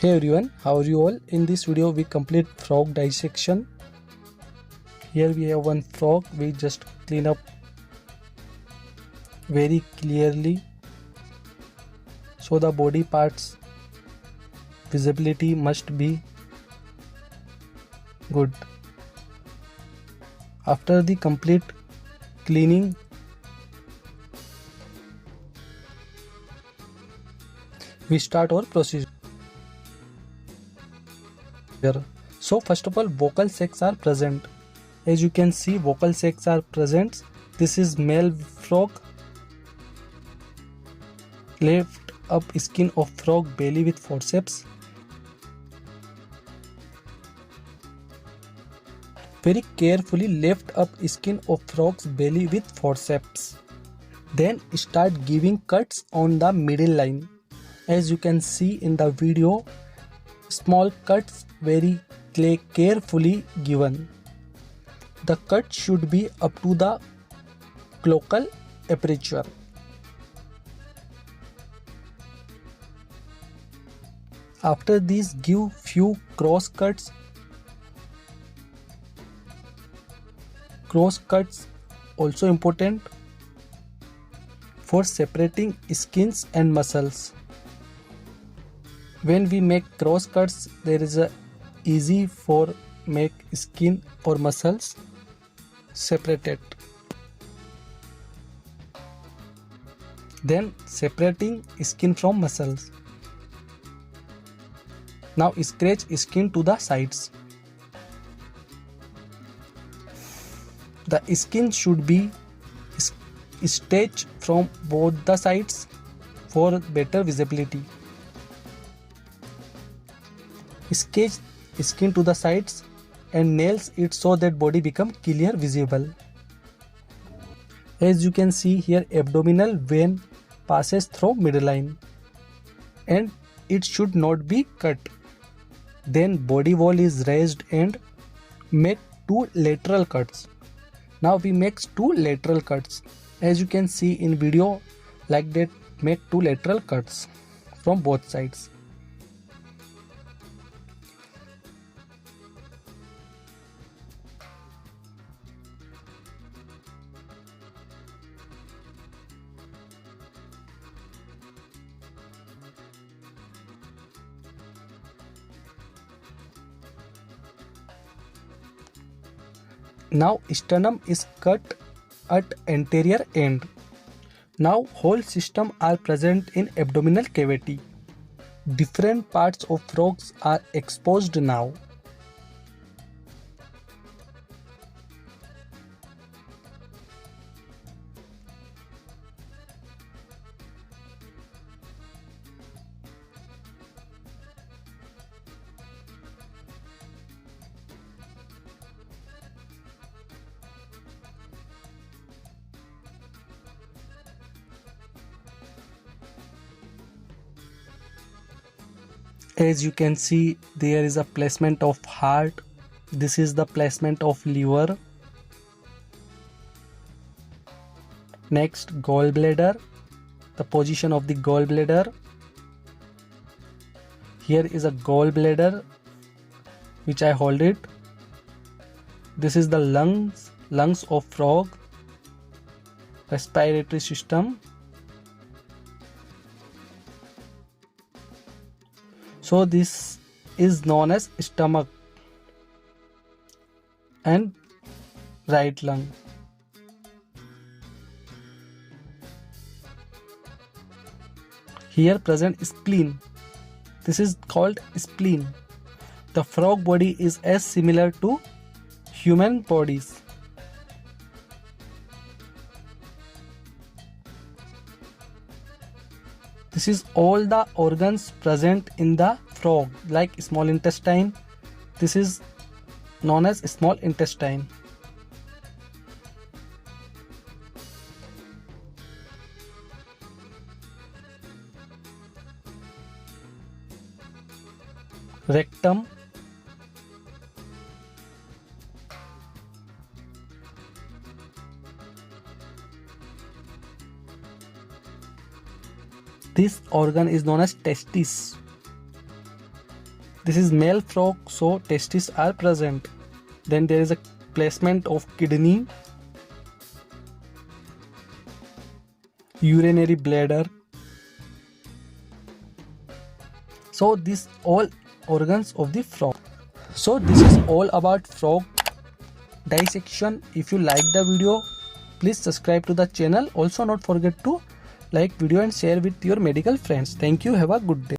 Hey everyone, how are you all? In this video we complete frog dissection. Here we have one frog. We just clean up very clearly so the body parts visibility must be good. After the complete cleaning, we start our procedure. So first of all, vocal sacs are present. As you can see, vocal sacs are present. This is male frog. Lift up skin of frog belly with forceps. Very carefully lift up skin of frog's belly with forceps. Then start giving cuts on the middle line. As you can see in the video, small cuts very carefully given. The cut should be up to the cloacal aperture. After this, give few cross cuts. Cross cuts also important for separating skins and muscles. When we make cross cuts, there is a easy for make skin or muscles separated. Then separating skin from muscles. Now scratch skin to the sides. The skin should be stretched from both the sides for better visibility. Sketch skin to the sides and nails it so that body become clear visible. As you can see here, abdominal vein passes through middle line and it should not be cut. Then body wall is raised and make two lateral cuts. Now we make two lateral cuts. As you can see in video, like that, make two lateral cuts from both sides. Now sternum is cut at anterior end. Now whole system are present in abdominal cavity. Different parts of frogs are exposed now. As you can see, there is a placement of heart. This is the placement of liver. Next, gallbladder. The position of the gallbladder. Here is a gallbladder which I hold it. This is the lungs of frog. Respiratory system. So this is known as stomach and right lung. Here present spleen. This is called spleen. The frog body is as similar to human bodies. This is all the organs present in the frog, like small intestine. This is known as small intestine. Rectum. This organ is known as testis. This is male frog, so testes are present. Then there is a placement of kidney, urinary bladder. So these all organs of the frog. So this is all about frog dissection. If you like the video, please subscribe to the channel. Also not forget to like video and share with your medical friends. Thank you. Have a good day.